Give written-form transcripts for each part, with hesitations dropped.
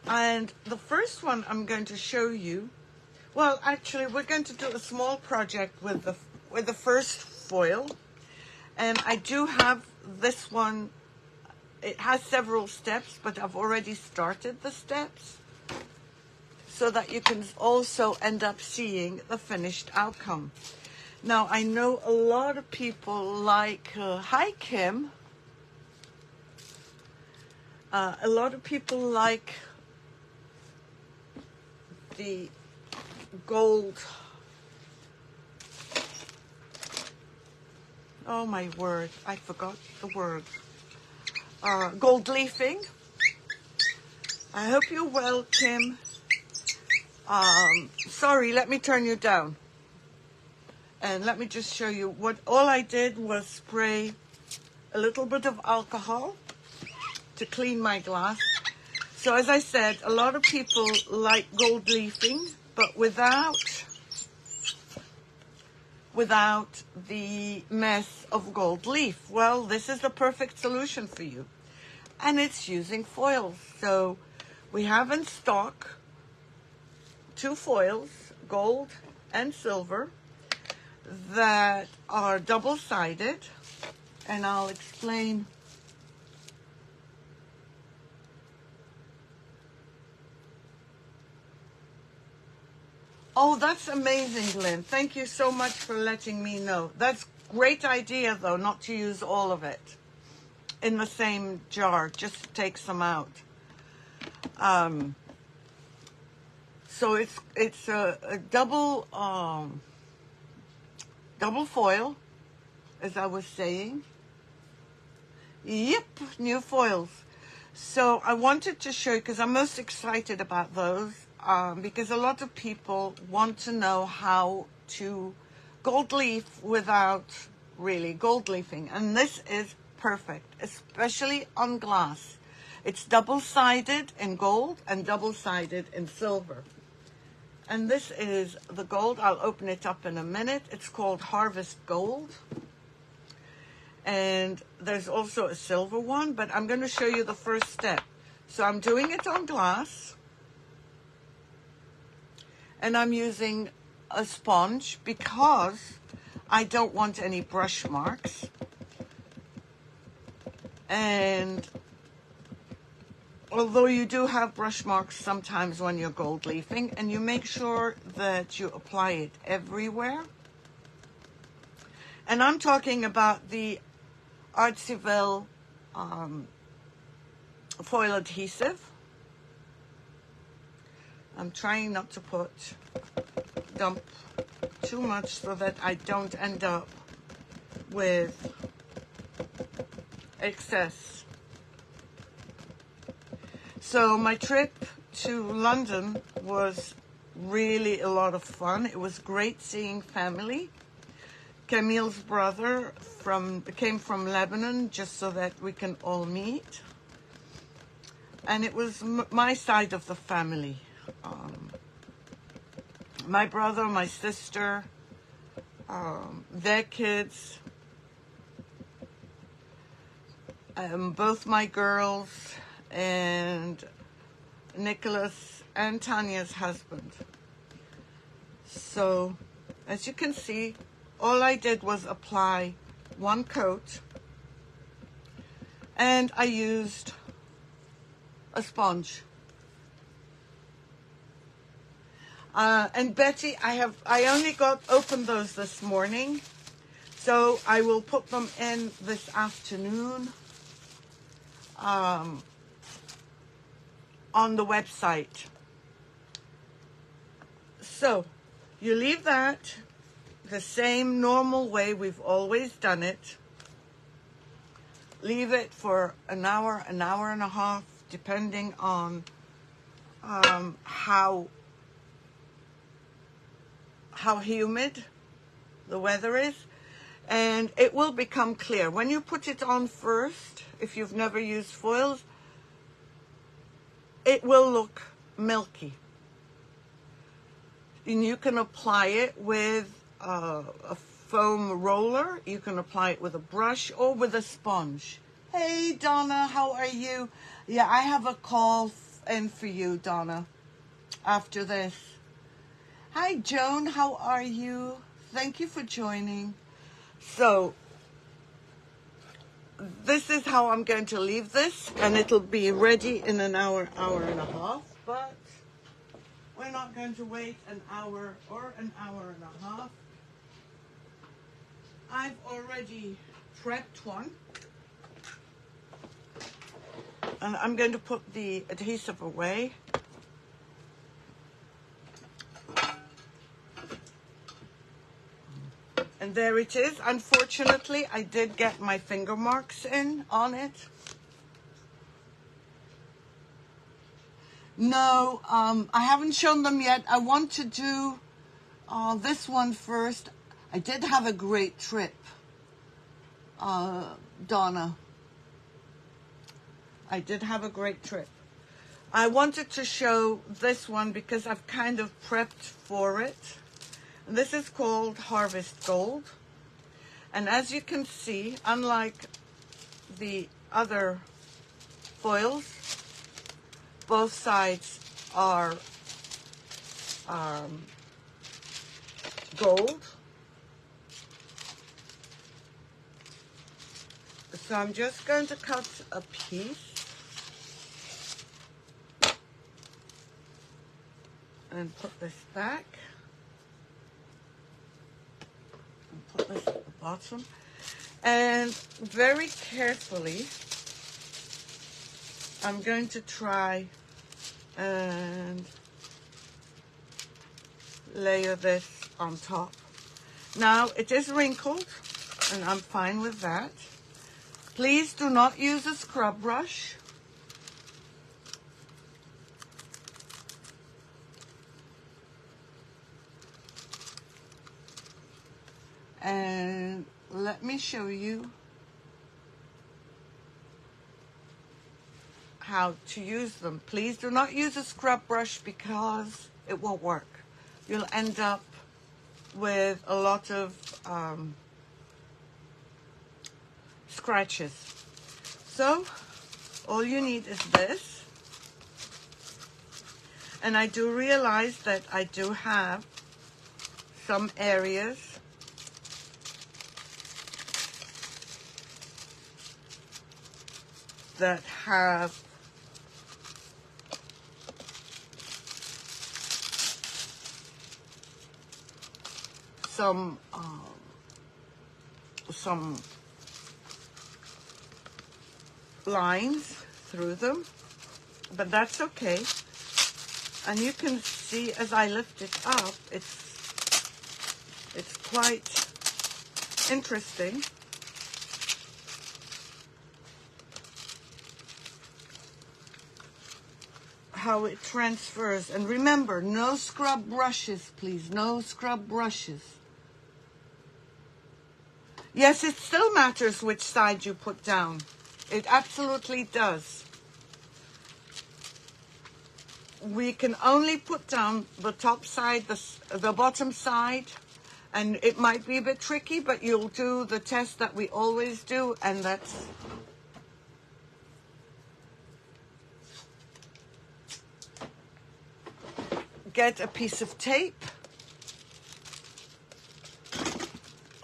And the first one I'm going to show you, well, actually, we're going to do a small project with the first foil. And I do have this one. It has several steps, but I've already started the steps so that you can also end up seeing the finished outcome. Now, I know a lot of people like, hi Kim, a lot of people like the gold, oh my word, I forgot the word, gold leafing. I hope you're well, Kim. Sorry, let me turn you down. And let me just show you what all I did was spray a little bit of alcohol to clean my glass. So as I said, a lot of people like gold leafing, but without the mess of gold leaf. Well, this is the perfect solution for you. And it's using foils. So we have in stock 2 foils, gold and silver, that are double-sided, and I'll explain. Oh, that's amazing, Lynn. Thank you so much for letting me know. That's a great idea, though, not to use all of it in the same jar, just to take some out. So it's a double foil, as I was saying. Yep, new foils. So I wanted to show you, because I'm most excited about those, because a lot of people want to know how to gold leaf without really gold leafing. And this is perfect, especially on glass. It's double-sided in gold and double-sided in silver. And this is the gold. I'll open it up in a minute. It's called Harvest Gold. And there's also a silver one, but I'm going to show you the first step. So I'm doing it on glass. And I'm using a sponge because I don't want any brush marks. And although you do have brush marks sometimes when you're gold leafing, and you make sure that you apply it everywhere. And I'm talking about the Artsiville foil adhesive. I'm trying not to dump too much so that I don't end up with excess. So my trip to London was really a lot of fun. It was great seeing family. Camille's brother came from Lebanon just so that we can all meet. And it was my side of the family. My brother, my sister, their kids, both my girls, and Nicholas and Tanya's husband. So, as you can see, all I did was apply one coat, and I used a sponge. And Betty, I only opened those this morning, so I will put them in this afternoon on the website. So you leave that the same normal way we've always done it. Leave it for an hour and a half, depending on how humid the weather is, and it will become clear. When you put it on first, if you've never used foils, it will look milky. And you can apply it with a foam roller, you can apply it with a brush or with a sponge. Hey Donna, how are you? Yeah, I have a call in for you, Donna, after this. Hi, Joan. How are you? Thank you for joining. So, this is how I'm going to leave this, and it'll be ready in an hour, hour and a half, but we're not going to wait an hour or an hour and a half. I've already prepped one, and I'm going to put the adhesive away. And there it is. Unfortunately, I did get my finger marks in on it. No, I haven't shown them yet. I want to do this one first. I did have a great trip, Donna. I did have a great trip. I wanted to show this one because I've kind of prepped for it. This is called Harvest Gold. And as you can see, unlike the other foils, both sides are gold. So I'm just going to cut a piece and put this back. Put this at the bottom, and very carefully I'm going to try and layer this on top. Now it is wrinkled, and I'm fine with that. Please do not use a scrub brush. And let me show you how to use them. Please do not use a scrub brush because it won't work. You'll end up with a lot of scratches. So all you need is this. And I do realize that I do have some areas that have some lines through them, but that's okay. And you can see as I lift it up, it's quite interesting. How it transfers. And remember, no scrub brushes, please. No scrub brushes. Yes, it still matters which side you put down. It absolutely does. We can only put down the top side, the bottom side, and it might be a bit tricky, but you'll do the test that we always do, and that's get a piece of tape.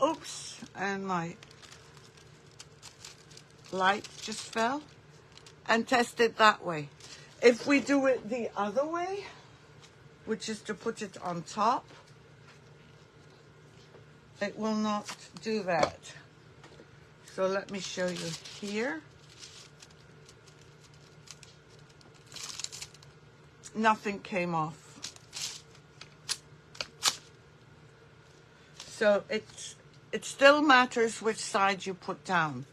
Oops, and my light just fell. And test it that way. If we do it the other way, which is to put it on top, it will not do that. So let me show you here. Nothing came off. So it still matters which side you put down.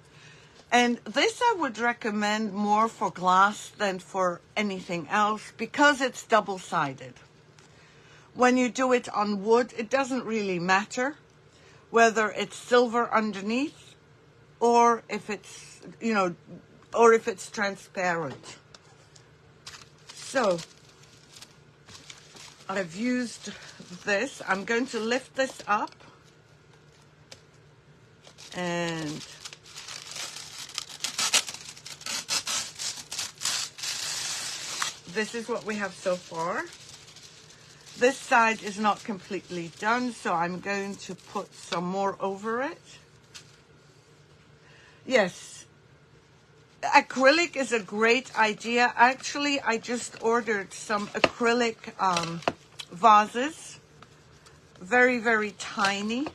And this I would recommend more for glass than for anything else because it's double-sided. When you do it on wood, it doesn't really matter whether it's silver underneath or if it's, or if it's transparent. So I've used this. I'm going to lift this up and this is what we have so far. This side is not completely done, so I'm going to put some more over it. Yes, acrylic is a great idea. Actually, I just ordered some acrylic vases. Very, very tiny.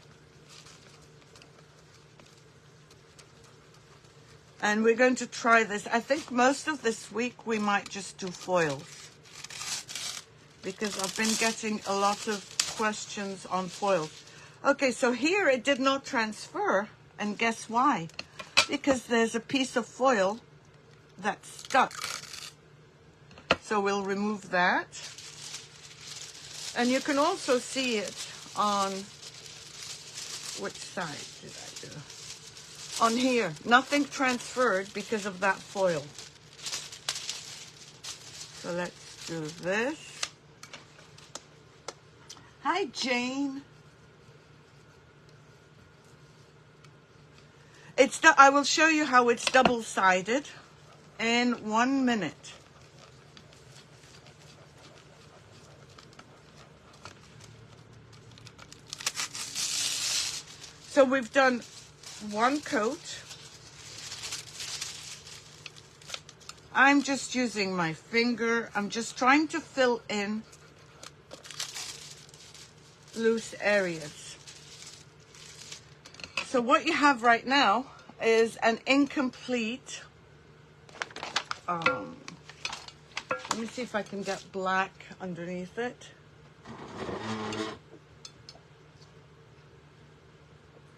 And we're going to try this. I think most of this week we might just do foils, because I've been getting a lot of questions on foils. Okay, so here it did not transfer, and guess why? Because there's a piece of foil that's stuck. So we'll remove that. And you can also see it on, which side did I do? On here. Nothing transferred because of that foil. So let's do this. Hi, Jane. I will show you how it's double-sided in 1 minute. So we've done one coat. I'm just using my finger. I'm just trying to fill in loose areas. So what you have right now is an incomplete, let me see if I can get black underneath it.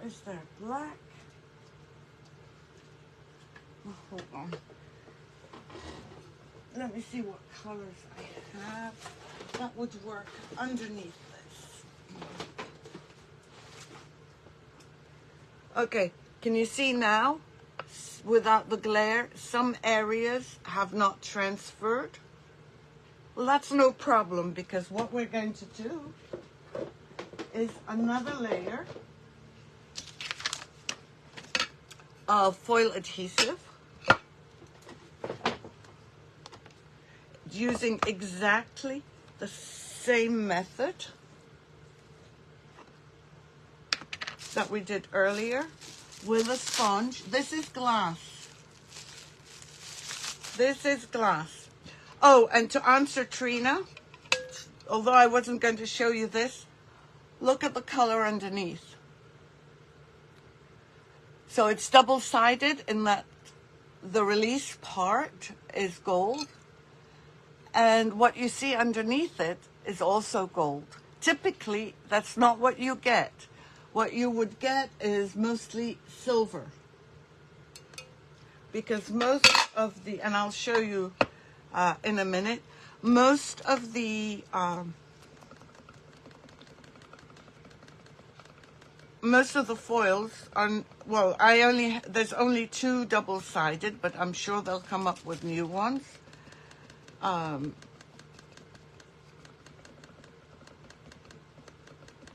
Is there black? Oh, hold on. Let me see what colors I have that would work underneath this. Okay, can you see now, without the glare, some areas have not transferred? Well, that's no problem, because what we're going to do is another layer of foil adhesive, using exactly the same method that we did earlier with a sponge. This is glass. This is glass. Oh, and to answer Trina, although I wasn't going to show you this, look at the color underneath. So it's double-sided in that the release part is gold, and what you see underneath it is also gold. Typically, that's not what you get. What you would get is mostly silver, because most of the, and I'll show you in a minute, most of the foils are, well, there's only 2 double-sided, but I'm sure they'll come up with new ones.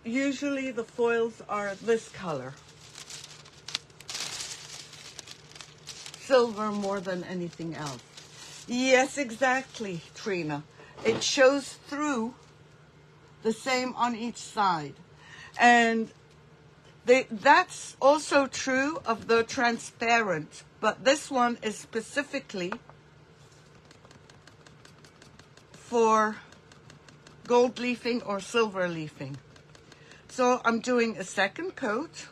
Usually the foils are this color. Silver more than anything else. Yes, exactly, Trina. It shows through the same on each side. And that's also true of the transparent, but this one is specifically for gold leafing or silver leafing. So I'm doing a second coat.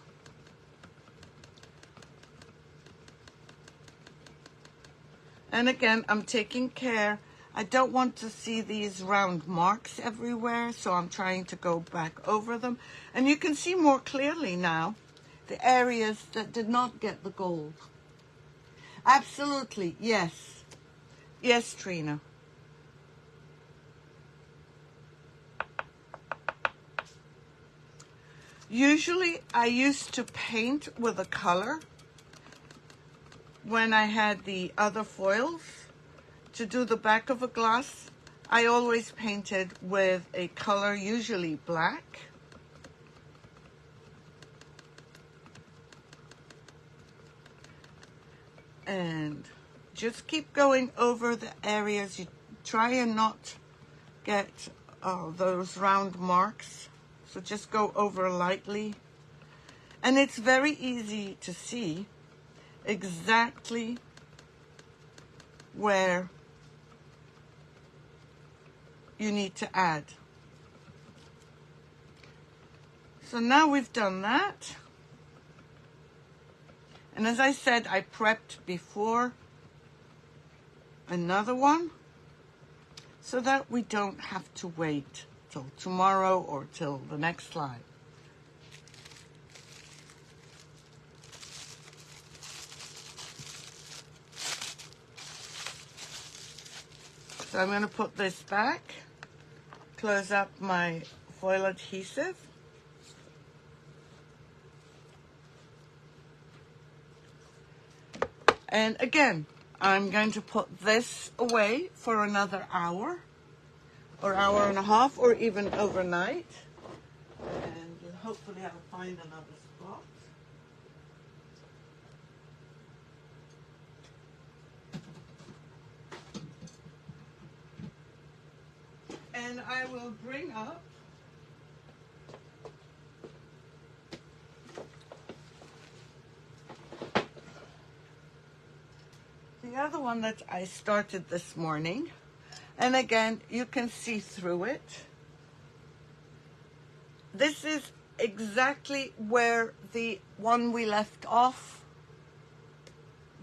And again, I'm taking care. I don't want to see these round marks everywhere, so I'm trying to go back over them. And you can see more clearly now the areas that did not get the gold. Absolutely, yes. Yes, Trina. Usually, I used to paint with a color when I had the other foils. To do the back of a glass, I always painted with a color, usually black. And just keep going over the areas you try and not get those round marks. So just go over lightly. And it's very easy to see exactly where you need to add. So now we've done that. And as I said, I prepped before another one so that we don't have to wait till tomorrow or till the next slide. So I'm going to put this back, close up my foil adhesive. And again, I'm going to put this away for another hour or hour and a half or even overnight. And hopefully I'll find another spot. And I will bring up the other one that I started this morning. And again, you can see through it. This is exactly where the one we left off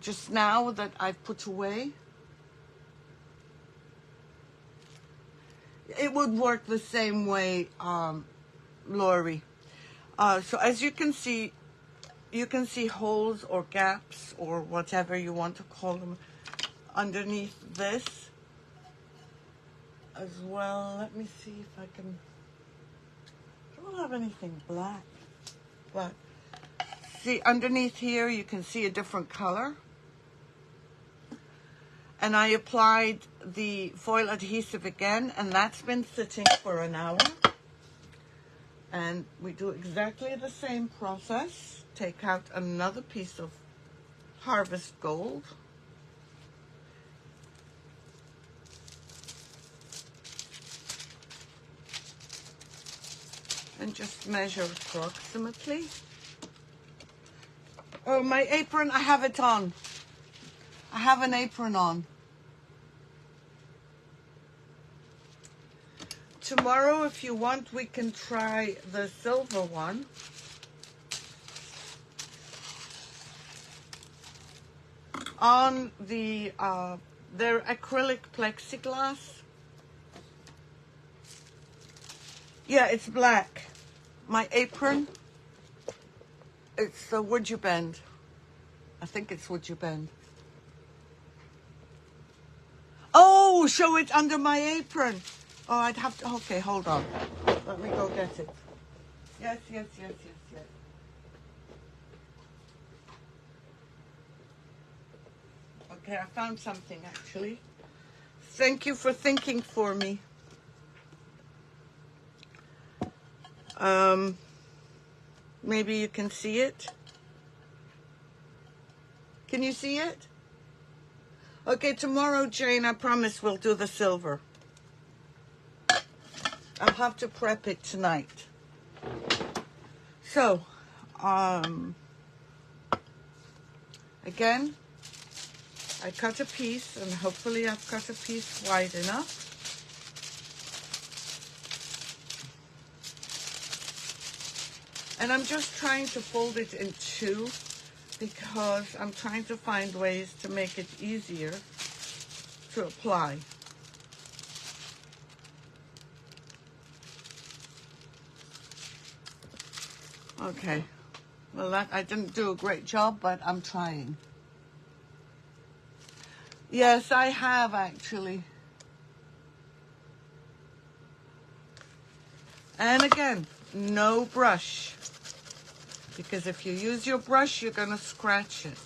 just now that I've put away. It would work the same way, Lori. So as you can see holes or gaps or whatever you want to call them underneath this as well. Let me see if I can. I don't have anything black, but see underneath here you can see a different color. And I applied the foil adhesive again, and that's been sitting for an hour. And we do exactly the same process. Take out another piece of Harvest Gold. And just measure approximately. Oh, my apron, I have it on. I have an apron on. Tomorrow, if you want, we can try the silver one. On the, their acrylic plexiglass. Yeah, it's black. My apron, it's the Would You Bend. I think it's Would You Bend. Oh, show it under my apron. Oh, I'd have to, okay, hold on. Let me go get it. Yes. Okay, I found something actually. Thank you for thinking for me. Maybe you can see it. Can you see it? Okay, tomorrow, Jane, I promise we'll do the silver. I'll have to prep it tonight. So, again, I cut a piece, and hopefully I've cut a piece wide enough. And I'm just trying to fold it in two because I'm trying to find ways to make it easier to apply. Okay, well that I didn't do a great job, but I'm trying. Yes, I have actually. And again, no brush, because if you use your brush, you're going to scratch it.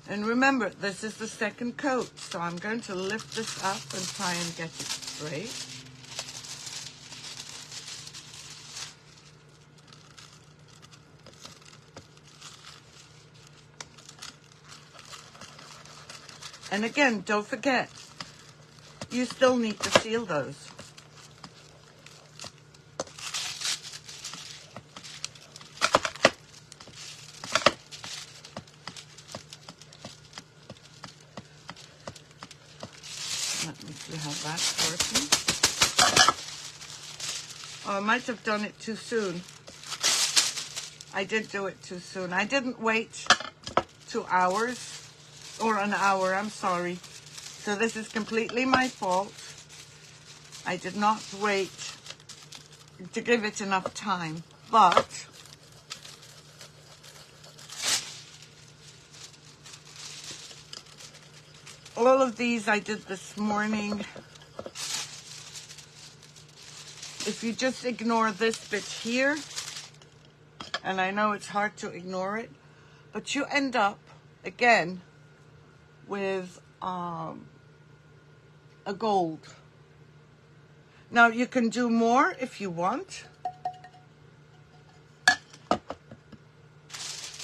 And remember, this is the second coat, so I'm going to lift this up and try and get it straight. And again, don't forget, you still need to seal those. Let me see how that's working. Oh, I might have done it too soon. I did do it too soon. I didn't wait 2 hours, or an hour, I'm sorry. So this is completely my fault. I did not wait to give it enough time, but all of these I did this morning. If you just ignore this bit here, and I know it's hard to ignore it, but you end up, again, with a gold. Now, you can do more if you want.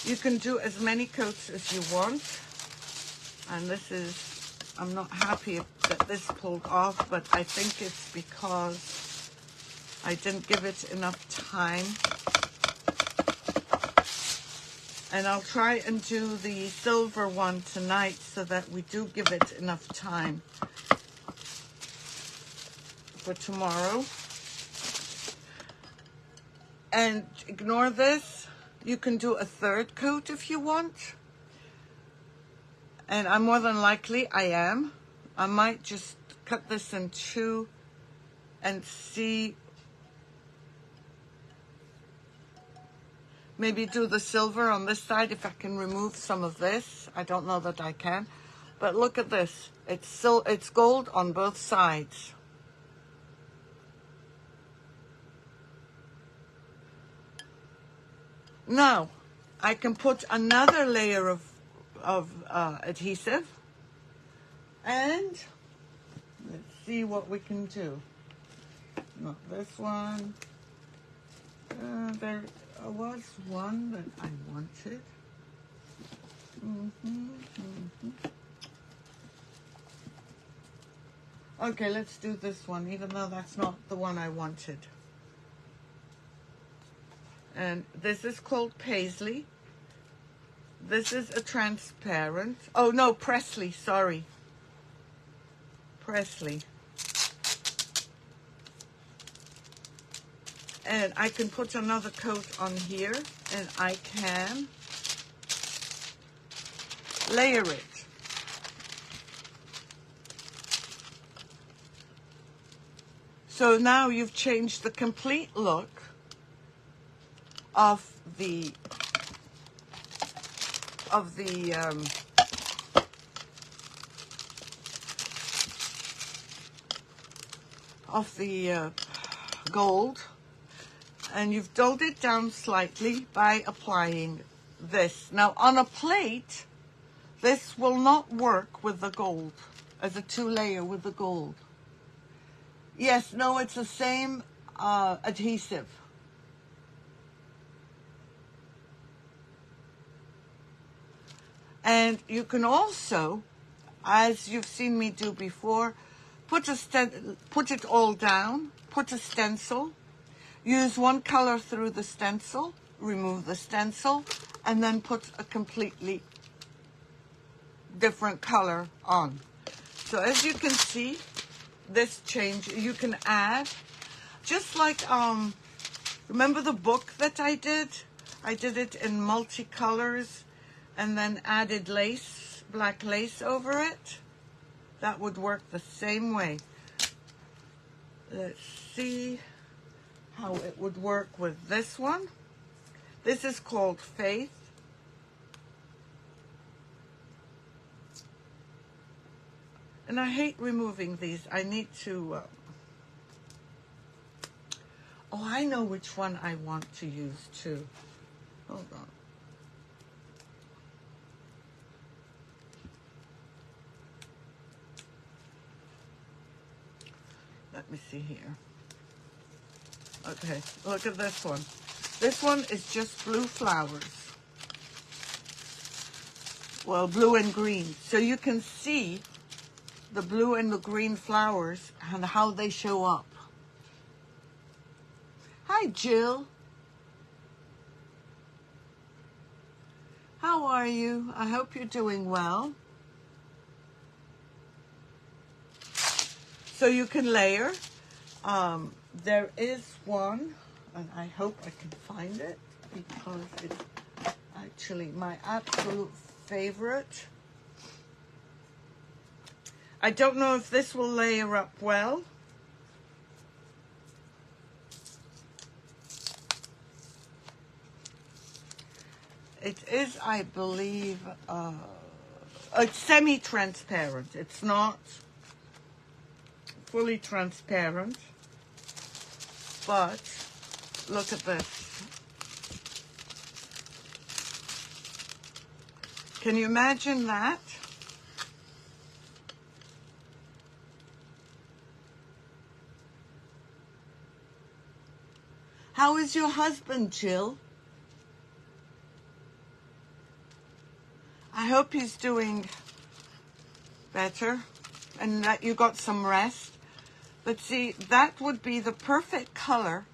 You can do as many coats as you want. And this is, I'm not happy that this pulled off, but I think it's because I didn't give it enough time. And I'll try and do the silver one tonight so that we do give it enough time for tomorrow. And ignore this. You can do a third coat if you want. And I'm more than likely, I am. I might just cut this in two and see. Maybe do the silver on this side if I can remove some of this. I don't know that I can. But look at this. It's gold on both sides. Now, I can put another layer of adhesive. And let's see what we can do. Not this one. There was one that I wanted. Okay, let's do this one, even though that's not the one I wanted. And this is called Paisley. This is a transparent. Oh, no, Presley, sorry. Presley. And I can put another coat on here, and I can layer it. So now you've changed the complete look of the gold, and you've dulled it down slightly by applying this. Now on a plate, this will not work with the gold as a two-layer with the gold. Yes, no, it's the same adhesive. And you can also, as you've seen me do before, put it all down, put a stencil, use one color through the stencil, remove the stencil, and then put a completely different color on. So as you can see, this change, you can add, just like, remember the book that I did? I did it in multicolors and then added lace, black lace over it. That would work the same way. Let's see how it would work with this one. This is called Faith. And I hate removing these. I need to... oh, I know which one I want to use too. Hold on. Let me see here. Okay, look at this one. This one is just blue flowers well, blue and green. So you can see the blue and the green flowers and how they show up. Hi, Jill. How are you? I hope you're doing well. So you can layer. There is one, and I hope I can find it because it's actually my absolute favorite. I don't know if this will layer up well. It is, I believe, it's semi-transparent. It's not fully transparent, but look at this. Can you imagine that? How is your husband, Jill? I hope he's doing better and that you got some rest. But see, that would be the perfect color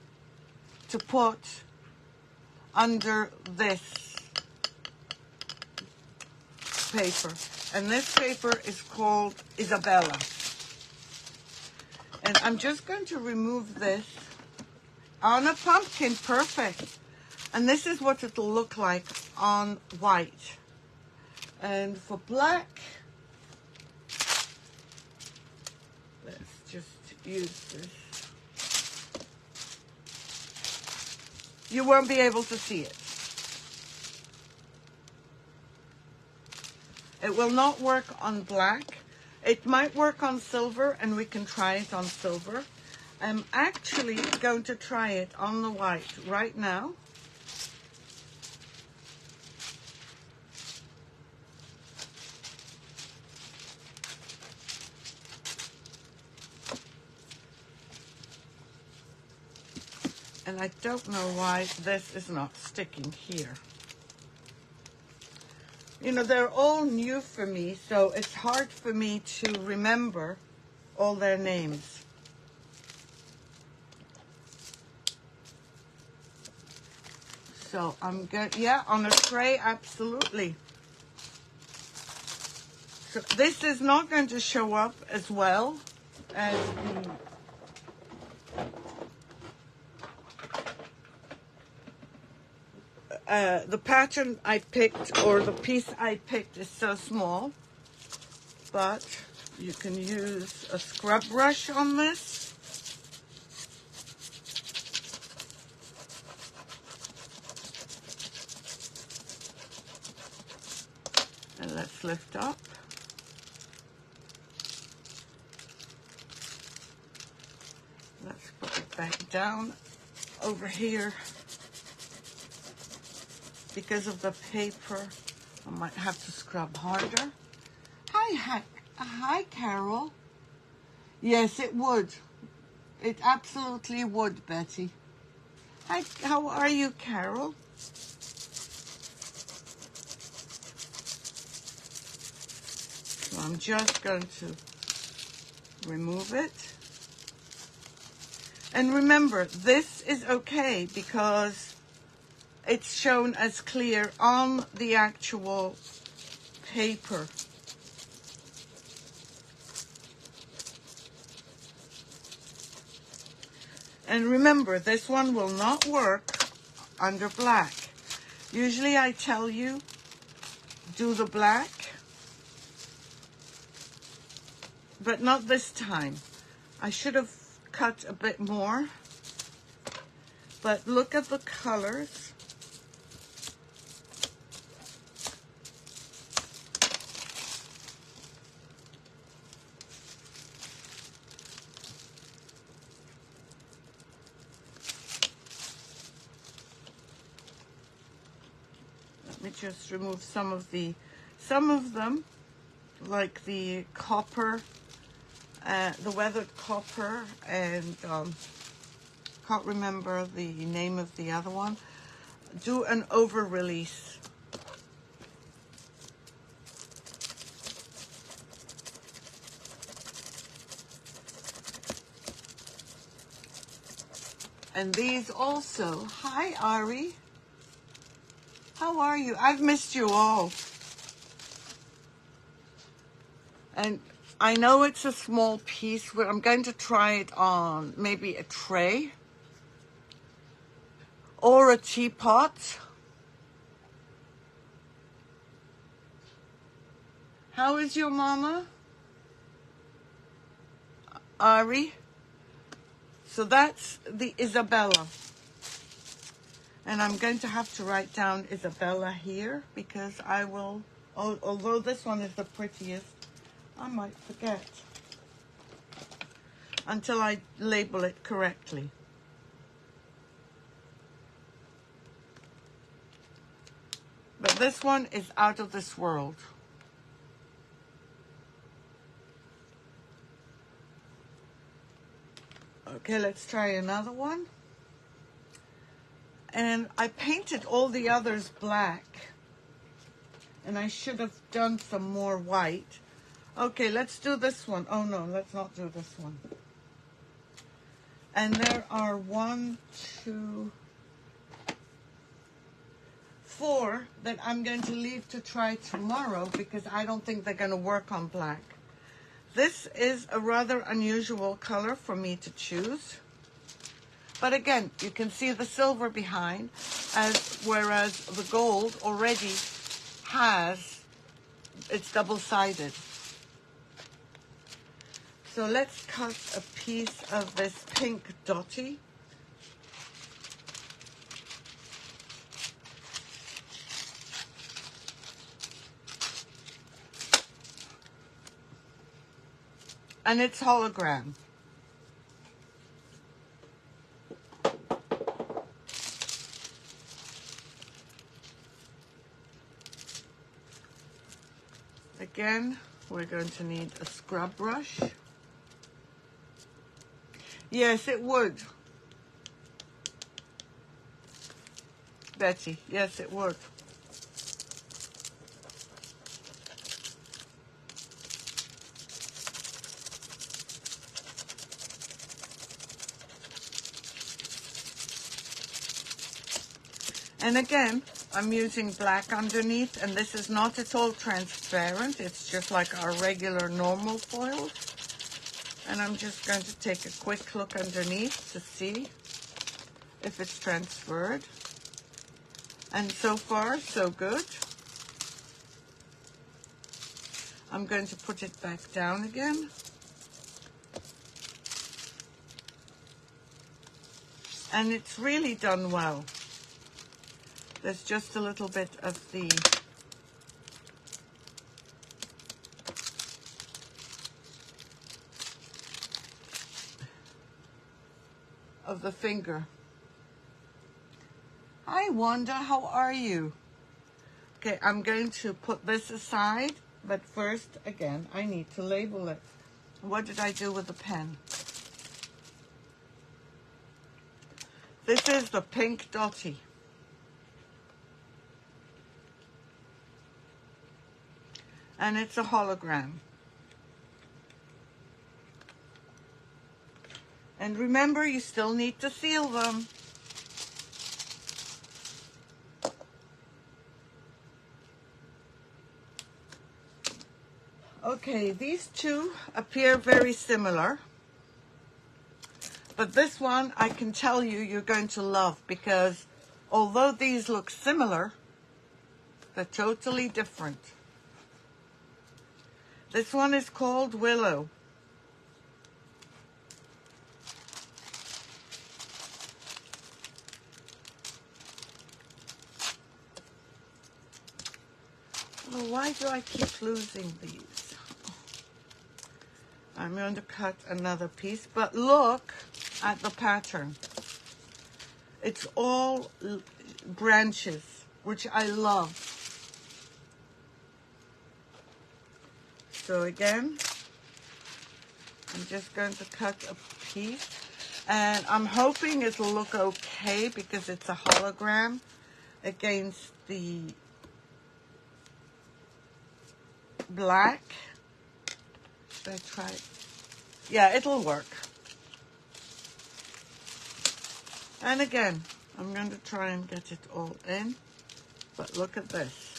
to put under this paper. And this paper is called Isabella. And I'm just going to remove this on a pumpkin. Perfect. And this is what it'll look like on white. And for black, let's just use this. You won't be able to see it. It will not work on black. It might work on silver, and we can try it on silver. I'm actually going to try it on the white right now. And I don't know why this is not sticking here. You know, they're all new for me, so it's hard for me to remember all their names. So I'm going, yeah, on a tray, absolutely. So this is not going to show up as well as the pattern I picked, or the piece I picked, is so small, but you can use a scrub brush on this. And let's lift up. Let's put it back down over here. Because of the paper, I might have to scrub harder. Hi, Carol. Yes, it would. It absolutely would, Betty. Hi, how are you, Carol? So I'm just going to remove it. And remember, this is okay because it's shown as clear on the actual paper. And remember, this one will not work under black. Usually I tell you, do the black, but not this time. I should have cut a bit more, but look at the colors. Let me just remove some of them, like the copper, the weathered copper, and can't remember the name of the other one. Do an over release. And these also. Hi, Ari. How are you? I've missed you all. And I know it's a small piece, but I'm going to try it on maybe a tray or a teapot. How is your mama, Ari? So that's the Isabella. And I'm going to have to write down Isabella here because I will, although this one is the prettiest, I might forget until I label it correctly. But this one is out of this world. Okay, let's try another one. And I painted all the others black. And I should have done some more white. Okay, let's do this one. Oh no, let's not do this one. And there are 1, 2, 4 that I'm going to leave to try tomorrow because I don't think they're going to work on black. This is a rather unusual color for me to choose. But again, you can see the silver behind, whereas the gold already it's double-sided. So let's cut a piece of this pink dotty. And it's hologram. Again, we're going to need a scrub brush. Yes, it would. Betty, yes, it would. And again, I'm using black underneath, and this is not at all transparent. It's just like our regular normal foils. And I'm just going to take a quick look underneath to see if it's transferred. And so far, so good. I'm going to put it back down again. And it's really done well. There's just a little bit of the finger. Hi Wanda, how are you? Okay, I'm going to put this aside, but first, again, I need to label it. What did I do with the pen? This is the pink dotty. And it's a hologram. And remember, you still need to seal them. Okay, these two appear very similar. But this one, I can tell you, you're going to love because although these look similar, they're totally different. This one is called Willow. Oh, why do I keep losing these? I'm going to cut another piece, but look at the pattern. It's all branches, which I love. So again, I'm just going to cut a piece, and I'm hoping it'll look okay because it's a hologram against the black. Should I try it? Yeah, it'll work. And again, I'm going to try and get it all in, but look at this.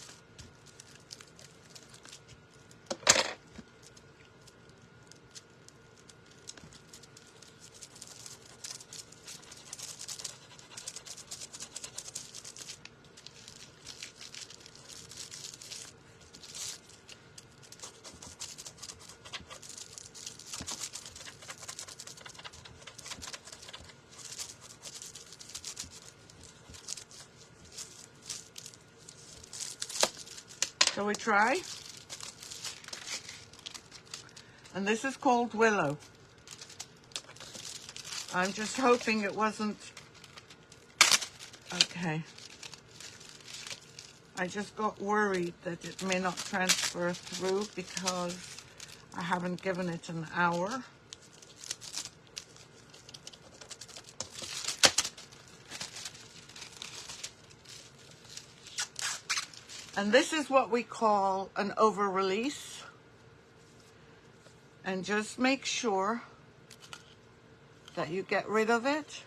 Shall we try? And this is called Willow. I'm just hoping it wasn't... Okay. I just got worried that it may not transfer through because I haven't given it an hour. And this is what we call an over release. And just make sure that you get rid of it.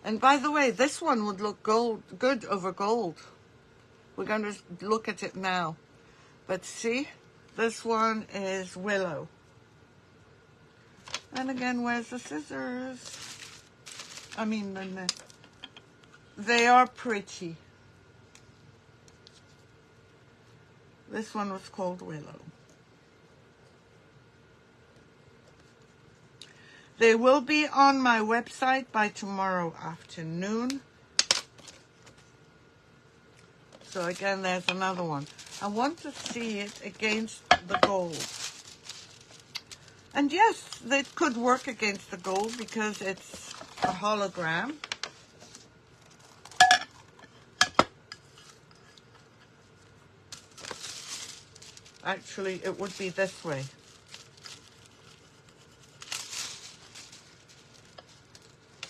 And by the way, this one would look good over gold. We're going to look at it now. But see, this one is Willow. And again, where's the scissors? I mean, they are pretty. This one was called Willow. They will be on my website by tomorrow afternoon. So again, there's another one. I want to see it against the gold. And yes, it could work against the gold because it's a hologram. Actually, it would be this way.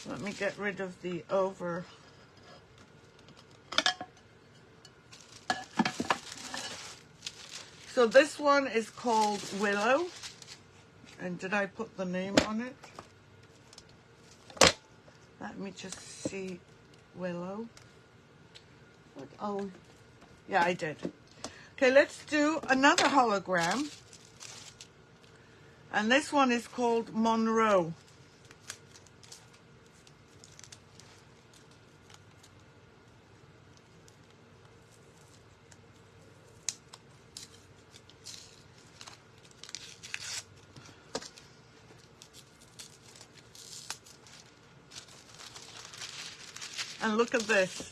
Let me get rid of the over. So this one is called Willow. And did I put the name on it? Let me just see. Willow. What? Oh, yeah, I did. Okay, let's do another hologram. And this one is called Monroe. And look at this.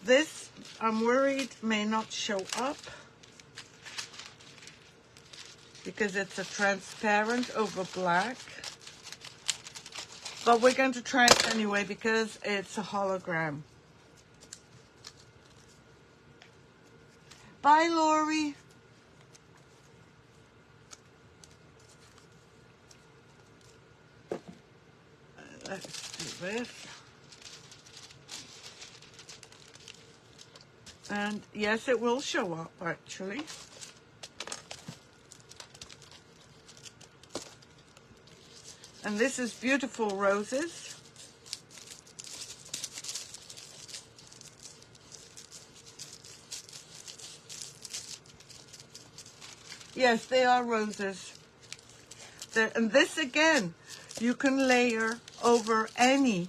This, I'm worried, may not show up because it's a transparent over black. But we're going to try it anyway because it's a hologram. Bye, Lori. Let's do this. And yes, it will show up actually. And this is beautiful roses. Yes, they are roses. And this again, you can layer over any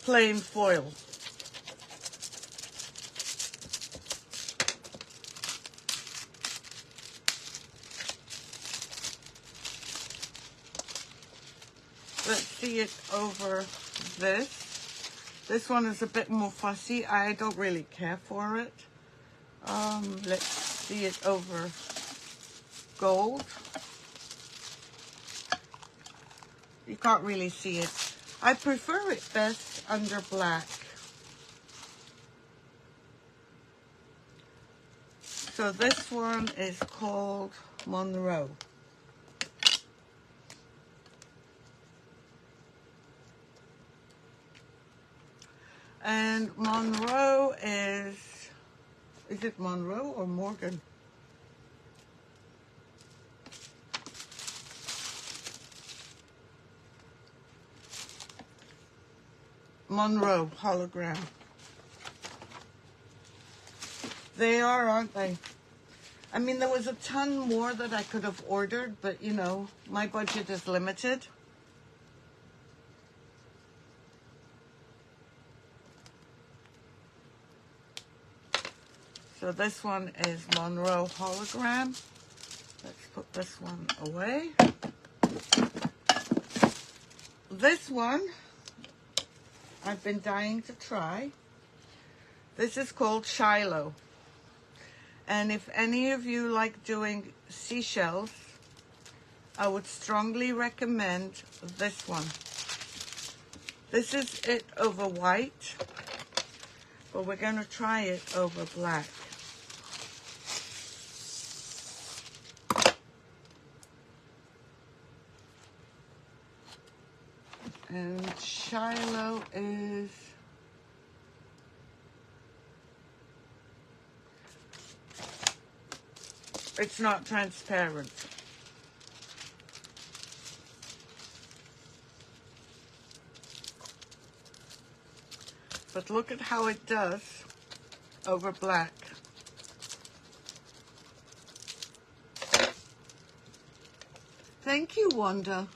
plain foil. Let's see it over this. This one is a bit more fussy. I don't really care for it. Let's see it over gold. You can't really see it. I prefer it best under black. So this one is called Monroe. And Monroe is it Monroe or Morgan? Monroe hologram. They are, aren't they? I mean, there was a ton more that I could have ordered, but you know, my budget is limited. So this one is Monroe hologram. Let's put this one away. This one, I've been dying to try. This is called Shiloh. And if any of you like doing seashells, I would strongly recommend this one. This is it over white, but we're going to try it over black. And Shiloh is... it's not transparent. But look at how it does over black. Thank you, Wanda.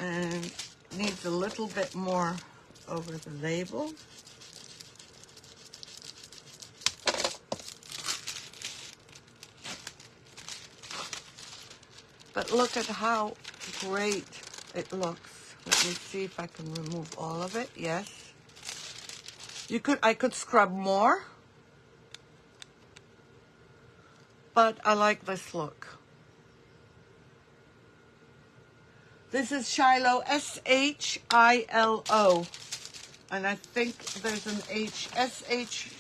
And needs a little bit more over the label. But look at how great it looks. Let me see if I can remove all of it. Yes. I could scrub more, but I like this look. This is Shiloh, S-H-I-L-O. And I think there's an H, S-H.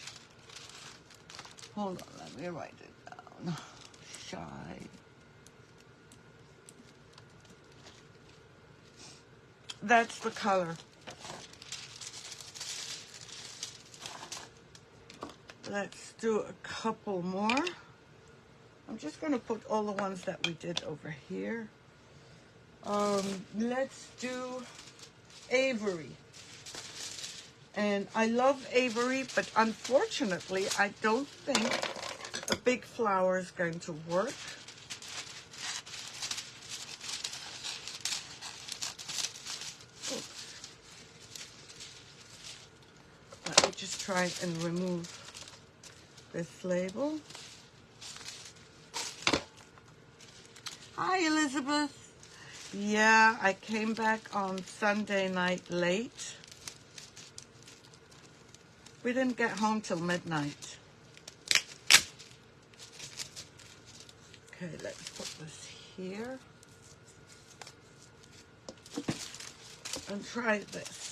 Hold on, let me write it down. That's the color. Let's do a couple more. I'm just going to put all the ones that we did over here. Let's do Avery. And I love Avery, but unfortunately, I don't think a big flower is going to work. Oops. Let me just try and remove this label. Hi, Elizabeth. Yeah, I came back on Sunday night late. We didn't get home till midnight. Okay, let's put this here. And try this.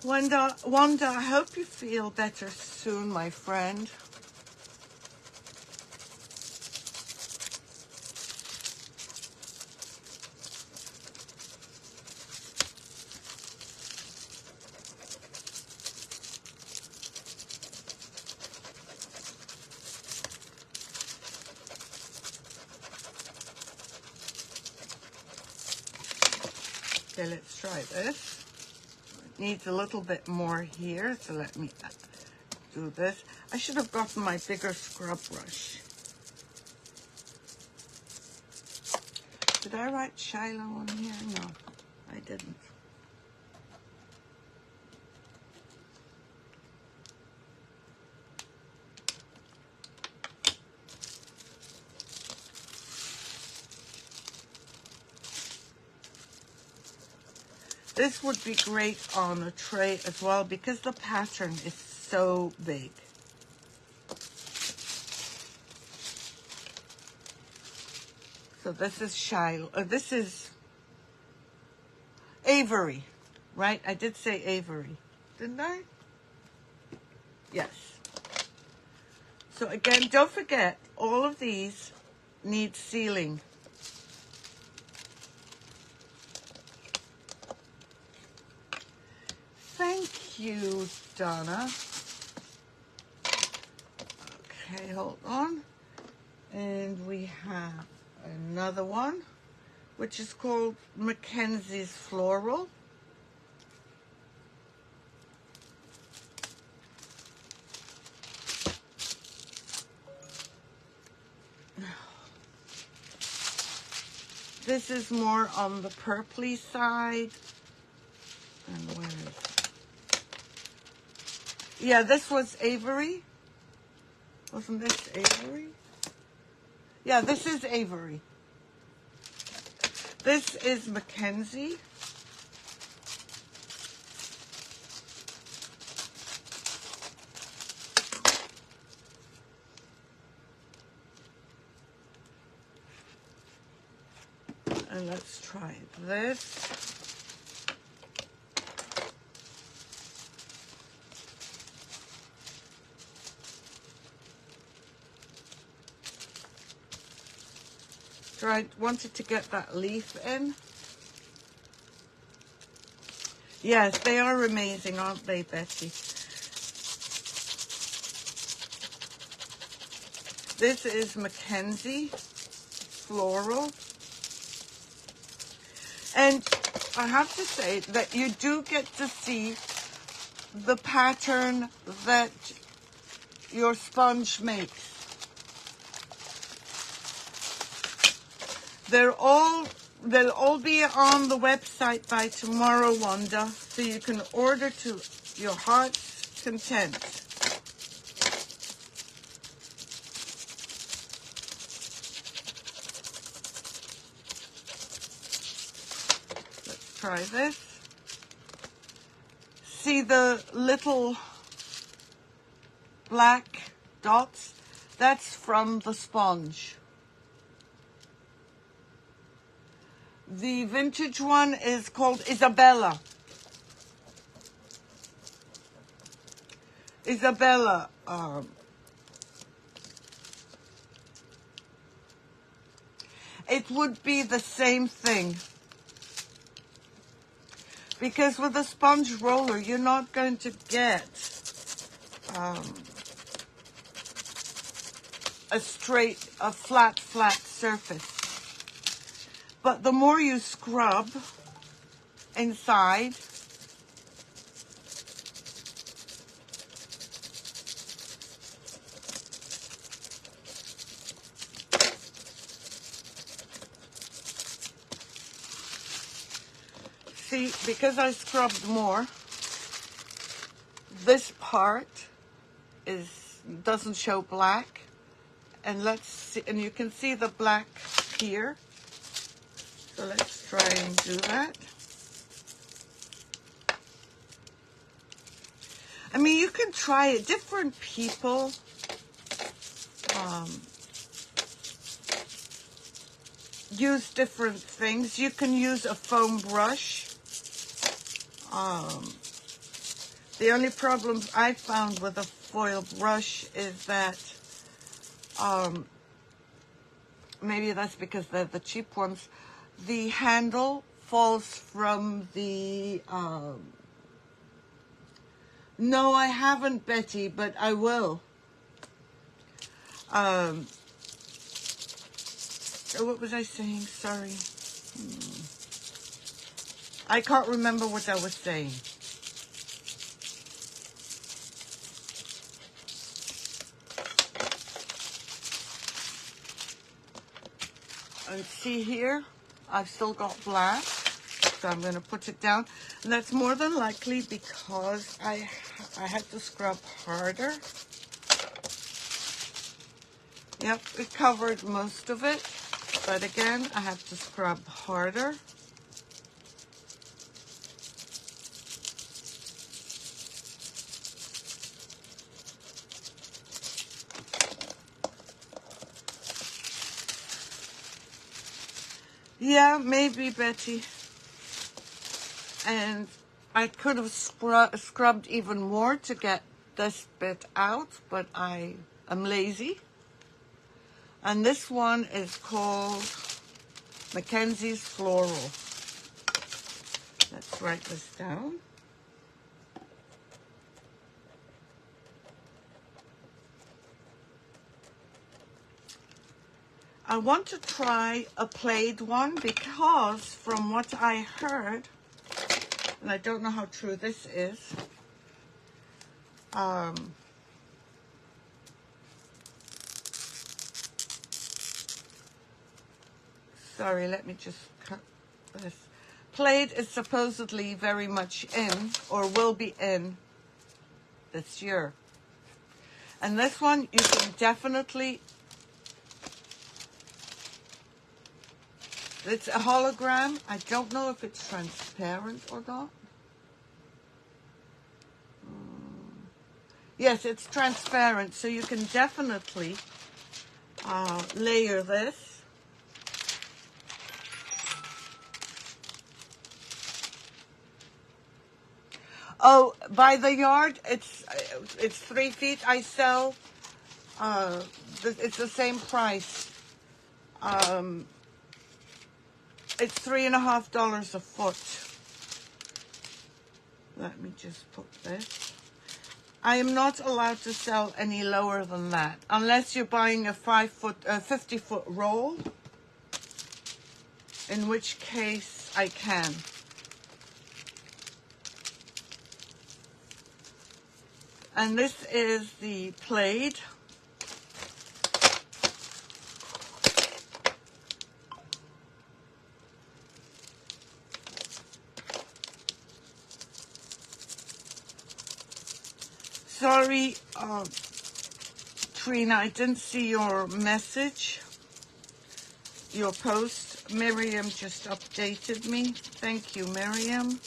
Wanda, I hope you feel better soon, my friend. Okay, let's try this. It needs a little bit more here, so let me do this. I should have gotten my bigger scrub brush. Did I write Shiloh on here? No, I didn't. This would be great on a tray as well because the pattern is so big. So this is Shiloh. This is Avery. right? I did say Avery, didn't I? Yes. So again, don't forget, all of these need sealing. Thank you, Donna. Okay, hold on. And we have another one, which is called Mackenzie's Floral. This is more on the purpley side. And where is it? Yeah, this was Avery. Wasn't this Avery? Yeah, this is Avery. This is Mackenzie. And let's try this. So I wanted to get that leaf in. Yes, they are amazing, aren't they, Betty? This is Mackenzie Floral. And I have to say that you do get to see the pattern that your sponge makes. They'll all be on the website by tomorrow, Wanda, so you can order to your heart's content. Let's try this. See the little black dots? That's from the sponge. The vintage one is called Isabella. Isabella. It would be the same thing. Because with a sponge roller, you're not going to get a flat surface. But the more you scrub inside, see, because I scrubbed more, this part doesn't show black. And let's see, and you can see the black here. So let's try and do that. I mean, you can try it. Different people use different things. You can use a foam brush. The only problem I found with a foil brush is that maybe that's because they're the cheap ones. The handle falls from the... No, I haven't, Betty, but I will. What was I saying? Sorry. I can't remember what I was saying. And see here, I've still got black, so I'm going to put it down. And that's more than likely because I had to scrub harder. Yep, it covered most of it, but again, I have to scrub harder. Yeah, maybe, Betty. And I could have scrubbed even more to get this bit out, but I am lazy. And this one is called Mackenzie's Floral. Let's write this down. I want to try a plaid one because from what I heard, and I don't know how true this is, sorry, let me just cut this. Plaid is supposedly very much in, or will be in, this year. And this one, you can definitely, it's a hologram. I don't know if it's transparent or not. Yes, it's transparent, so you can definitely layer this. Oh, by the yard, it's 3 feet. I sell, it's the same price. It's $3.50 a foot. Let me just put this. I am not allowed to sell any lower than that, unless you're buying a 50-foot roll, in which case I can. And this is the plaid. Sorry, Trina, I didn't see your message, your post. Miriam just updated me. Thank you, Miriam.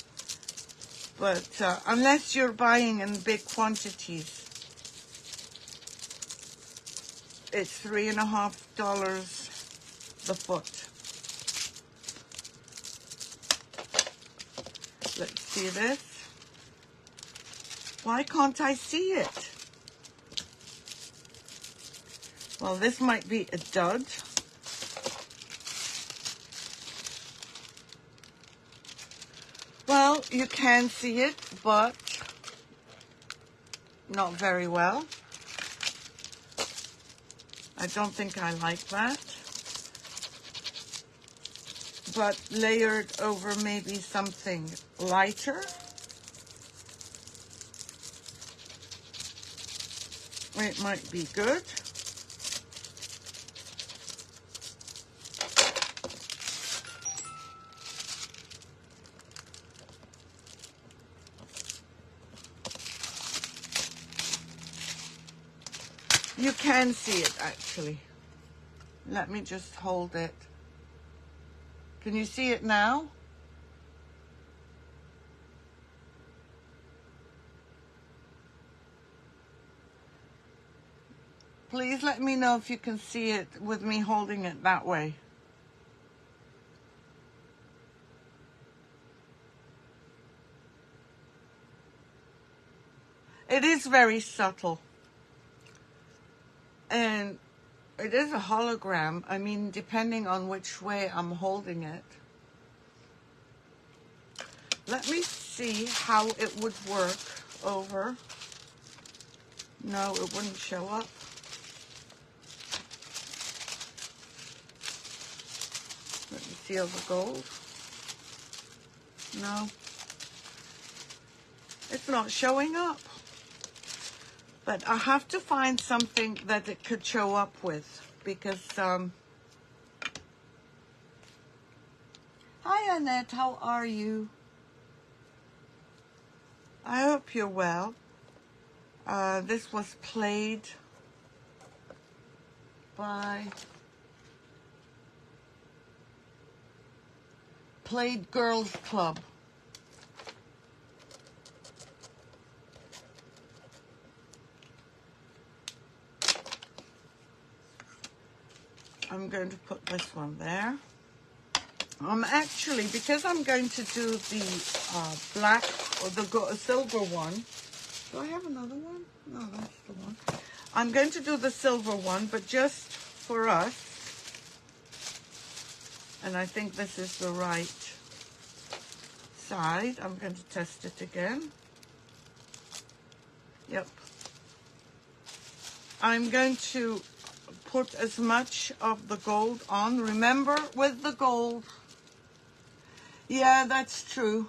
But unless you're buying in big quantities, it's $3.50 the foot. Let's see this. Why can't I see it? Well, this might be a dud. Well, you can see it, but not very well. I don't think I like that. But layered over maybe something lighter. It might be good. You can see it actually. Let me just hold it. Can you see it now? Please let me know if you can see it with me holding it that way. It is very subtle. And it is a hologram. I mean, depending on which way I'm holding it. Let me see how it would work over. No, it wouldn't show up. Let me feel the gold. No. It's not showing up. But I have to find something that it could show up with, because, hi Annette, how are you? I hope you're well. This was played by Plaid Girls Club. I'm going to put this one there. Actually, because I'm going to do the black or the silver one. Do I have another one? No, that's the one. I'm going to do the silver one, but just for us. And I think this is the right side. I'm going to test it again. Yep. I'm going to put as much of the gold on. Remember, with the gold, yeah, that's true.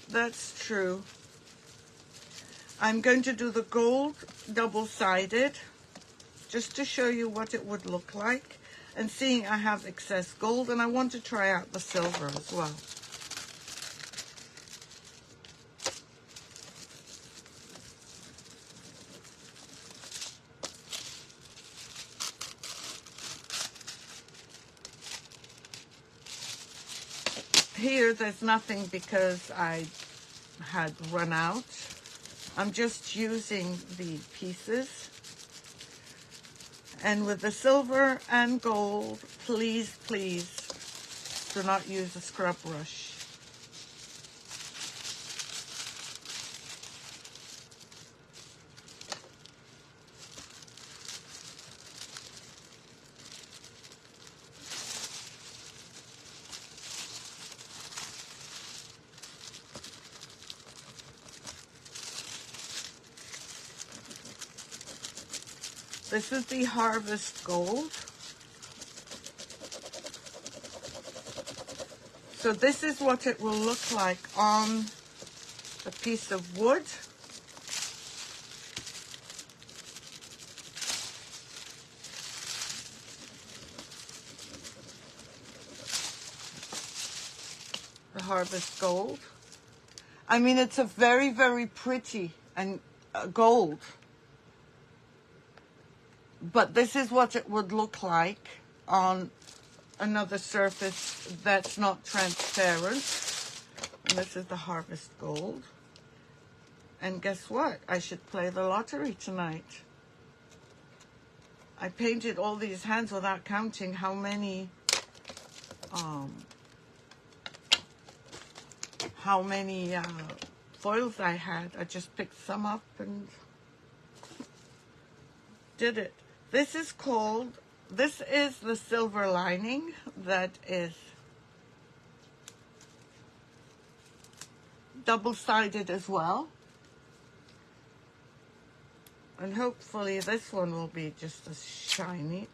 That's true. I'm going to do the gold double-sided just to show you what it would look like. And seeing I have excess gold, and I want to try out the silver as well. Here, there's nothing because I had run out. I'm just using the pieces. And with the silver and gold, please, please do not use a scrub brush. This is the Harvest Gold. So this is what it will look like on a piece of wood. The Harvest Gold. I mean, it's a very, very pretty and gold. But this is what it would look like on another surface that's not transparent. And this is the Harvest Gold. And guess what? I should play the lottery tonight. I painted all these hands without counting how many foils I had. I just picked some up and did it. This is the silver lining that is double-sided as well. And hopefully this one will be just as shiny.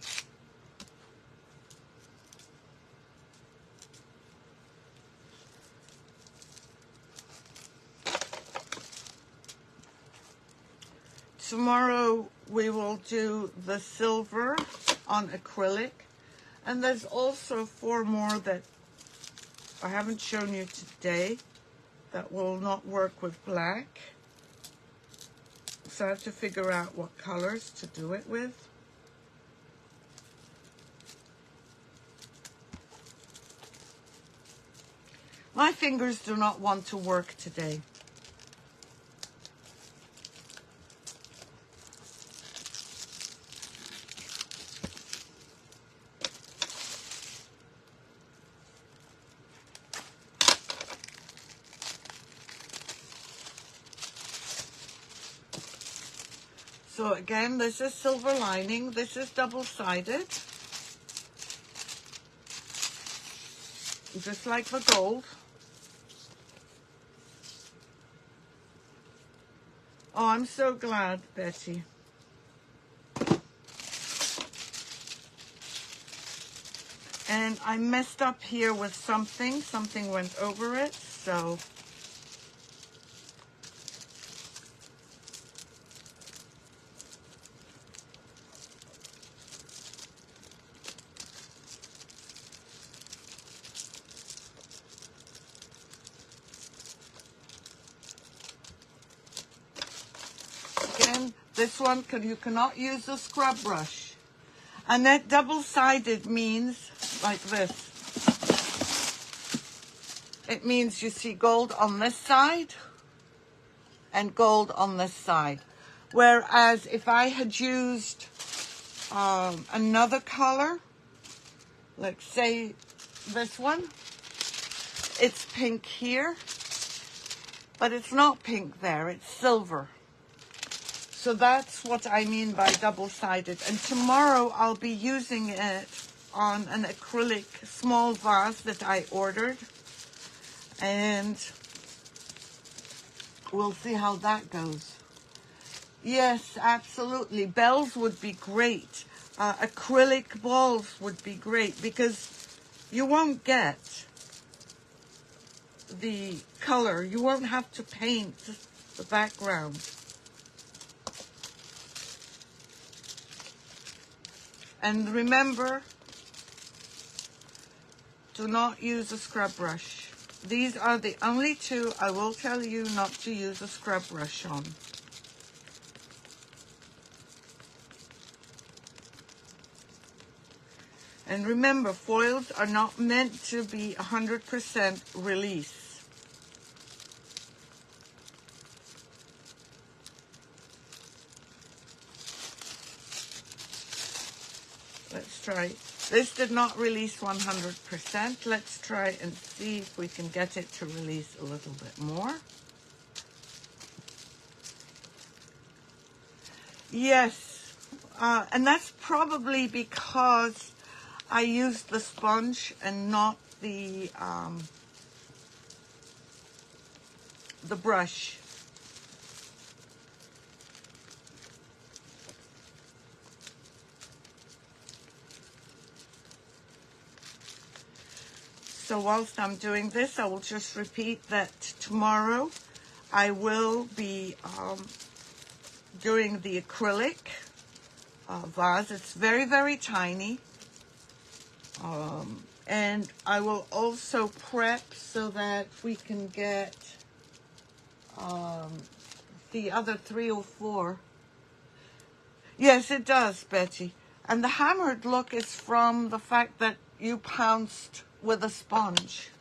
Tomorrow we will do the silver on acrylic. And there's also 4 more that I haven't shown you today that will not work with black. So I have to figure out what colors to do it with. My fingers do not want to work today. So again, this is silver lining. This is double-sided. Just like the gold. Oh, I'm so glad, Betty. And I messed up here with something. Something went over it, so... Again, this one, you cannot use a scrub brush. And that double-sided means like this. It means you see gold on this side and gold on this side. Whereas if I had used another color, like say this one, it's pink here. but it's not pink there, it's silver. So that's what I mean by double-sided. And tomorrow I'll be using it on an acrylic small vase that I ordered. And we'll see how that goes. Yes, absolutely. Bells would be great. Acrylic balls would be great because you won't get the color. You won't have to paint the background. And remember, do not use a scrub brush. These are the only two I will tell you not to use a scrub brush on. And remember, foils are not meant to be 100% release. Let's try. This did not release 100%. Let's try and see if we can get it to release a little bit more. Yes, and that's probably because I used the sponge and not the brush. So whilst I'm doing this, I will just repeat that tomorrow I will be doing the acrylic vase. It's very, very tiny. And I will also prep so that we can get the other 3 or 4. Yes, it does, Betty. And the hammered look is from the fact that you pounced with a sponge.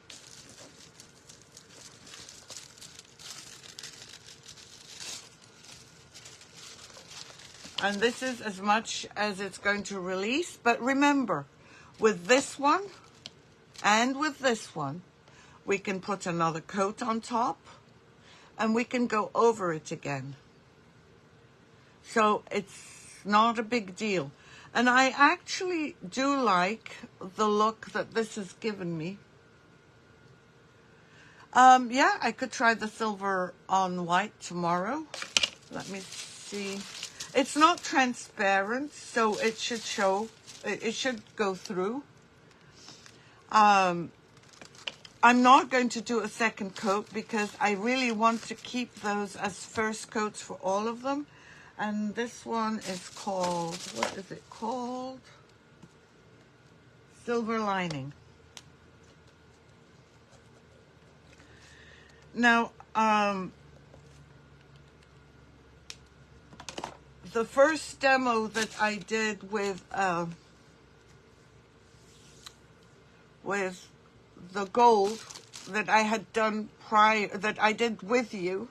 And this is as much as it's going to release. But remember, with this one and with this one, we can put another coat on top and we can go over it again. So it's not a big deal. And I actually do like the look that this has given me. Yeah, I could try the silver on white tomorrow. Let me see. It's not transparent, so it should show. It should go through. I'm not going to do a second coat because I really want to keep those as first coats for all of them. And this one is called, what is it called? Silver Lining. Now, the first demo that I did with the gold that I had done prior, that I did with you,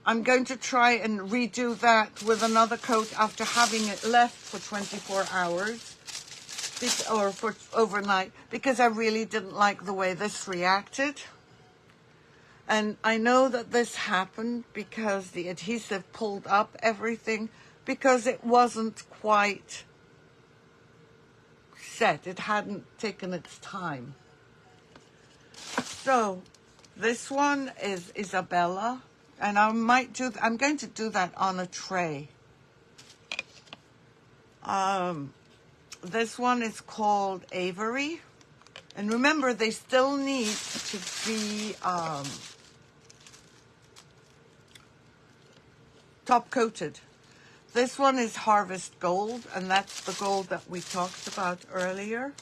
I'm going to try and redo that with another coat after having it left for 24 hours or for overnight, because I really didn't like the way this reacted. And I know that this happened because the adhesive pulled up everything because it wasn't quite set. It hadn't taken its time. So this one is Isabella. And I might do, I'm going to do that on a tray. This one is called Avery. And remember, they still need to be top coated. This one is Harvest Gold, and that's the gold that we talked about earlier.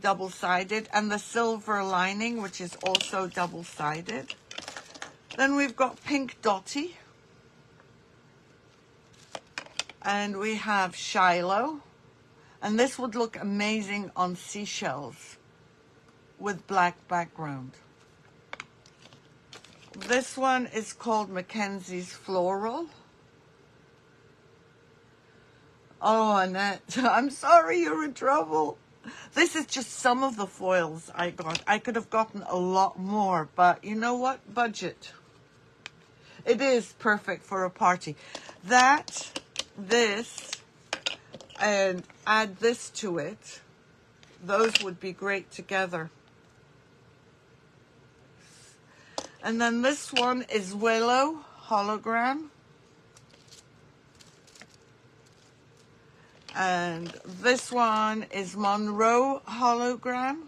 Double-sided. And the Silver Lining, which is also double-sided. Then we've got Pink Dotty. And we have Shiloh. And this would look amazing on seashells with black background. This one is called Mackenzie's Floral. Oh, Annette, I'm sorry you're in trouble. This is just some of the foils I got. I could have gotten a lot more, but you know what? Budget. It is perfect for a party. That, this, and add this to it. Those would be great together. And then this one is Willow Hologram. And this one is Monroe Hologram.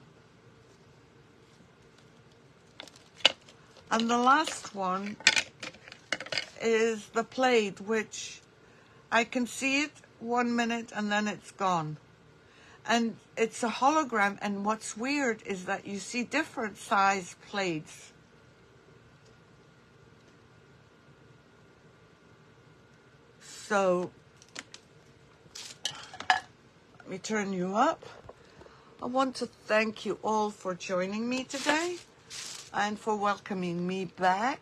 And the last one is the Plaid, which I can see it 1 minute and then it's gone. And it's a hologram, and what's weird is that you see different size plaids. So, let me turn you up. I want to thank you all for joining me today and for welcoming me back.